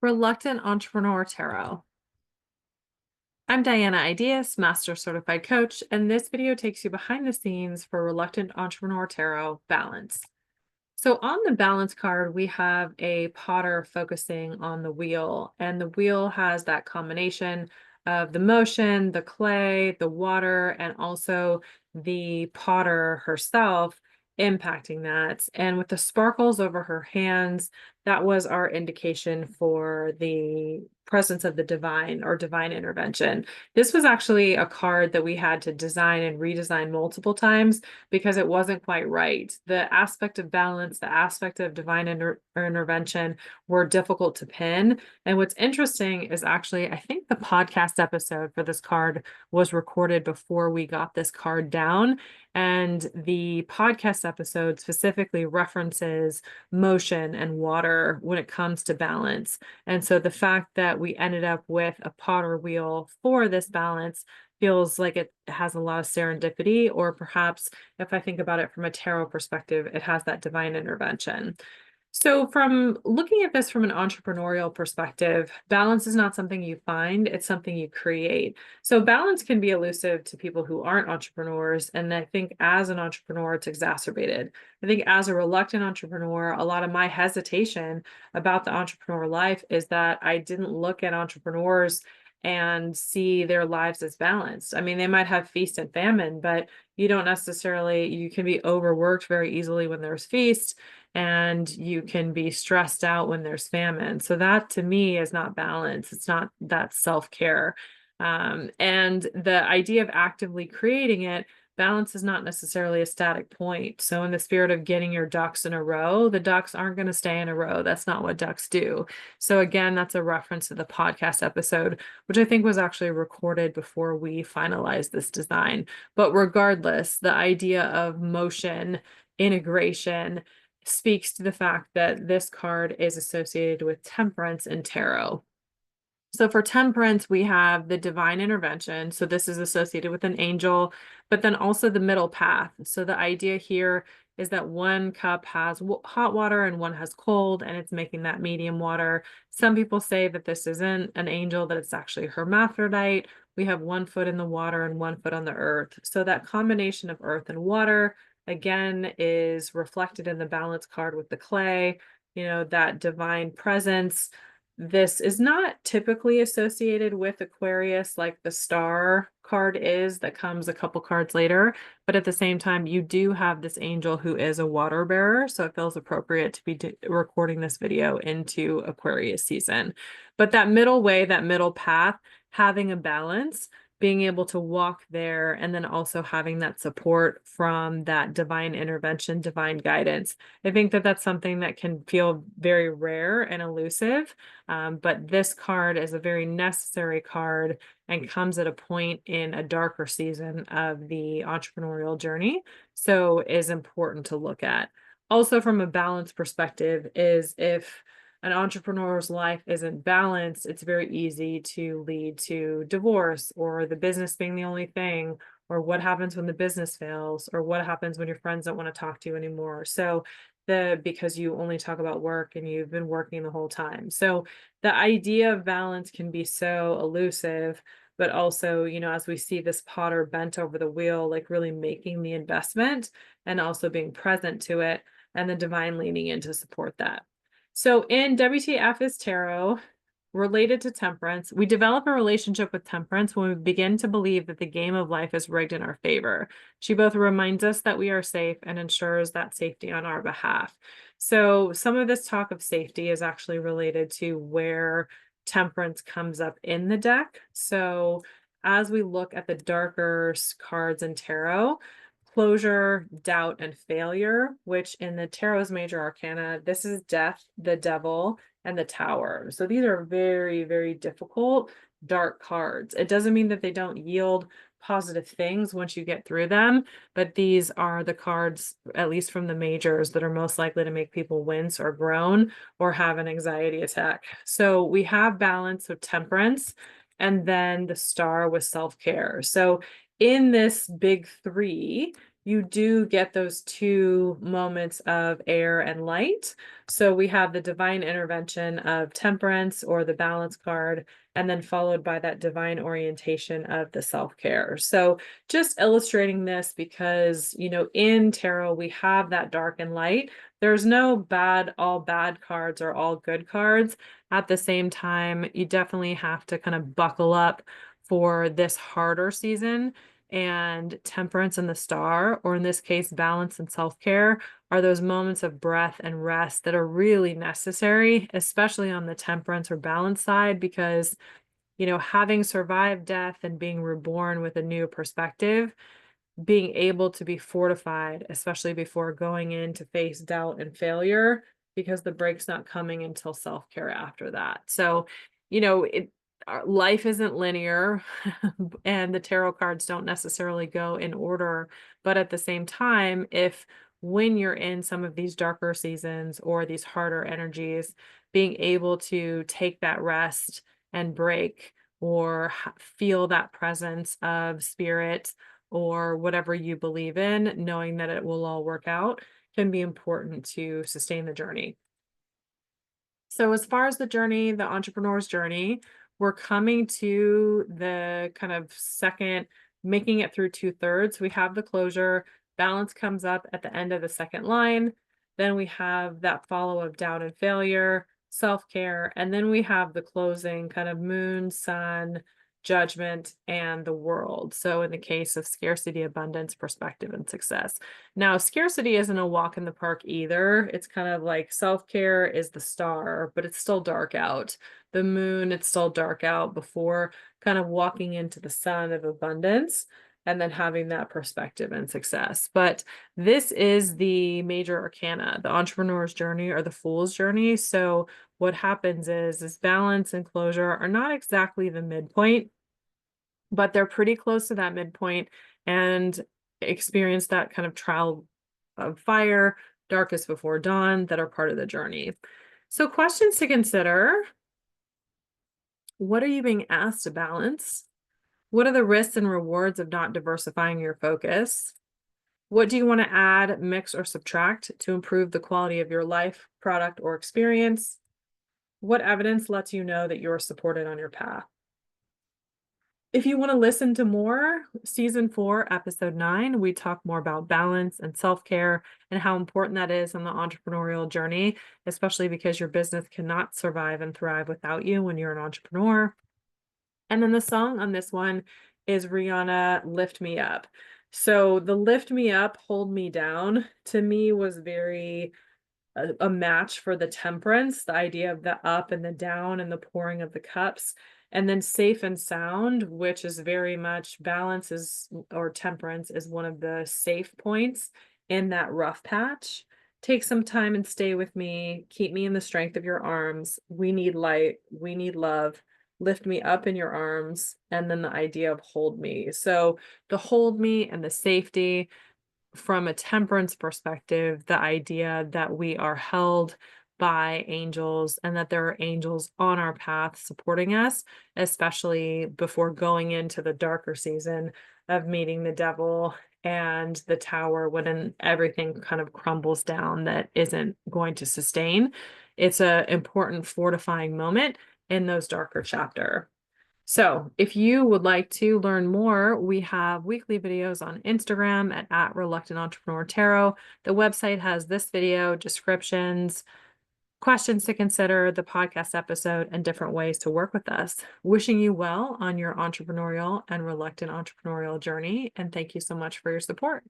Reluctant Entrepreneur Tarot. I'm Diana Ideas, Master Certified Coach, and this video takes you behind the scenes for Reluctant Entrepreneur Tarot Balance. So on the balance card, we have a potter focusing on the wheel, and the wheel has that combination of the motion, the clay, the water, and also the potter herself impacting that. And with the sparkles over her hands, that was our indication for the presence of the divine or divine intervention. This was actually a card that we had to design and redesign multiple times because it wasn't quite right. The aspect of balance, the aspect of divine intervention were difficult to pin. And what's interesting is actually, I think the podcast episode for this card was recorded before we got this card down. And the podcast episode specifically references motion and water when it comes to balance. And so the fact that we ended up with a potter wheel for this balance feels like it has a lot of serendipity, or perhaps if I think about it from a tarot perspective, it has that divine intervention. So from looking at this from an entrepreneurial perspective, balance is not something you find, it's something you create. So balance can be elusive to people who aren't entrepreneurs. And I think as an entrepreneur, it's exacerbated. I think as a reluctant entrepreneur, a lot of my hesitation about the entrepreneur life is that I didn't look at entrepreneurs and see their lives as balanced. I mean, they might have feast and famine, but you don't necessarily, you can be overworked very easily when there's feast, and you can be stressed out when there's famine. So that to me is not balance. It's not that self-care. And the idea of actively creating it, balance is not necessarily a static point. So in the spirit of getting your ducks in a row, the ducks aren't going to stay in a row. That's not what ducks do. So again, that's a reference to the podcast episode, which I think was actually recorded before we finalized this design. But regardless, the idea of motion, integration, speaks to the fact that this card is associated with temperance and tarot. So for temperance, we have the divine intervention. So this is associated with an angel, but then also the middle path. So the idea here is that one cup has hot water and one has cold, and it's making that medium water. Some people say that this isn't an angel, that it's actually hermaphrodite. We have one foot in the water and one foot on the earth. So that combination of earth and water, again, is reflected in the balance card with the clay, that divine presence. This is not typically associated with Aquarius like the star card is that comes a couple cards later, but at the same time, you do have this angel who is a water bearer, so it feels appropriate to be recording this video into Aquarius season. But that middle way, that middle path, having a balance, being able to walk there, and then also having that support from that divine intervention, divine guidance. I think that that's something that can feel very rare and elusive, but this card is a very necessary card and comes at a point in a darker season of the entrepreneurial journey, so is important to look at. Also, from a balance perspective, is if an entrepreneur's life isn't balanced, it's very easy to lead to divorce, or the business being the only thing, or what happens when the business fails, or what happens when your friends don't want to talk to you anymore. So because you only talk about work and you've been working the whole time. So the idea of balance can be so elusive, but also, as we see this potter bent over the wheel, like really making the investment and also being present to it, and the divine leaning in to support that. So in WTF is Tarot, related to temperance, we develop a relationship with temperance when we begin to believe that the game of life is rigged in our favor. She both reminds us that we are safe and ensures that safety on our behalf. So some of this talk of safety is actually related to where temperance comes up in the deck. So as we look at the darker cards in tarot, closure, doubt, and failure, which in the tarot's major arcana, this is death, the devil, and the tower. So these are very, very difficult, dark cards. It doesn't mean that they don't yield positive things once you get through them, but these are the cards, at least from the majors, that are most likely to make people wince or groan or have an anxiety attack. So we have balance with temperance, and then the star with self-care. So in this big three, you do get those two moments of air and light. So we have the divine intervention of temperance or the balance card, and then followed by that divine orientation of the self-care. So just illustrating this because, in tarot, we have that dark and light. There's no all bad cards or all good cards. At the same time, you definitely have to kind of buckle up for this harder season. And temperance and the star, or in this case, balance and self-care, are those moments of breath and rest that are really necessary, especially on the temperance or balance side, because, having survived death and being reborn with a new perspective, being able to be fortified, especially before going in to face doubt and failure, because the break's not coming until self-care after that. So, life isn't linear and the tarot cards don't necessarily go in order. But at the same time, if when you're in some of these darker seasons or these harder energies, being able to take that rest and break or feel that presence of spirit or whatever you believe in, knowing that it will all work out, can be important to sustain the journey. So as far as the journey, the entrepreneur's journey, we're coming to the kind of second, making it through 2/3. We have the closure, balance comes up at the end of the second line. Then we have that follow of doubt and failure, self-care, and then we have the closing kind of moon, sun, judgment, and the world. So in the case of scarcity, abundance, perspective, and success. Now, scarcity isn't a walk in the park either. It's kind of like self-care is the star, but it's still dark out. The moon, it's still dark out before kind of walking into the sun of abundance and then having that perspective and success. But this is the major arcana, the entrepreneur's journey or the fool's journey. So what happens is balance and closure are not exactly the midpoint, but they're pretty close to that midpoint and experience that kind of trial of fire, darkest before dawn, that are part of the journey. So questions to consider: what are you being asked to balance? What are the risks and rewards of not diversifying your focus? What do you want to add, mix, or subtract to improve the quality of your life, product, or experience? What evidence lets you know that you're supported on your path? If you want to listen to more, season 4, episode 9, we talk more about balance and self-care and how important that is on the entrepreneurial journey, especially because your business cannot survive and thrive without you when you're an entrepreneur. And then the song on this one is Rihanna, Lift Me Up. So the Lift Me Up, Hold Me Down, to me was very a match for the temperance, the idea of the up and the down and the pouring of the cups. And then safe and sound, which is very much balance is, or temperance is one of the safe points in that rough patch. Take some time and stay with me. Keep me in the strength of your arms. We need light. We need love. Lift me up in your arms. And then the idea of hold me. So the hold me and the safety, from a temperance perspective, the idea that we are held by angels and that there are angels on our path supporting us, especially before going into the darker season of meeting the devil and the tower when everything kind of crumbles down that isn't going to sustain. It's an important fortifying moment in those darker chapter. So if you would like to learn more, we have weekly videos on Instagram at Reluctant Entrepreneur Tarot. The website has this video, descriptions, questions to consider, the podcast episode, and different ways to work with us. Wishing you well on your entrepreneurial and reluctant entrepreneurial journey. And thank you so much for your support.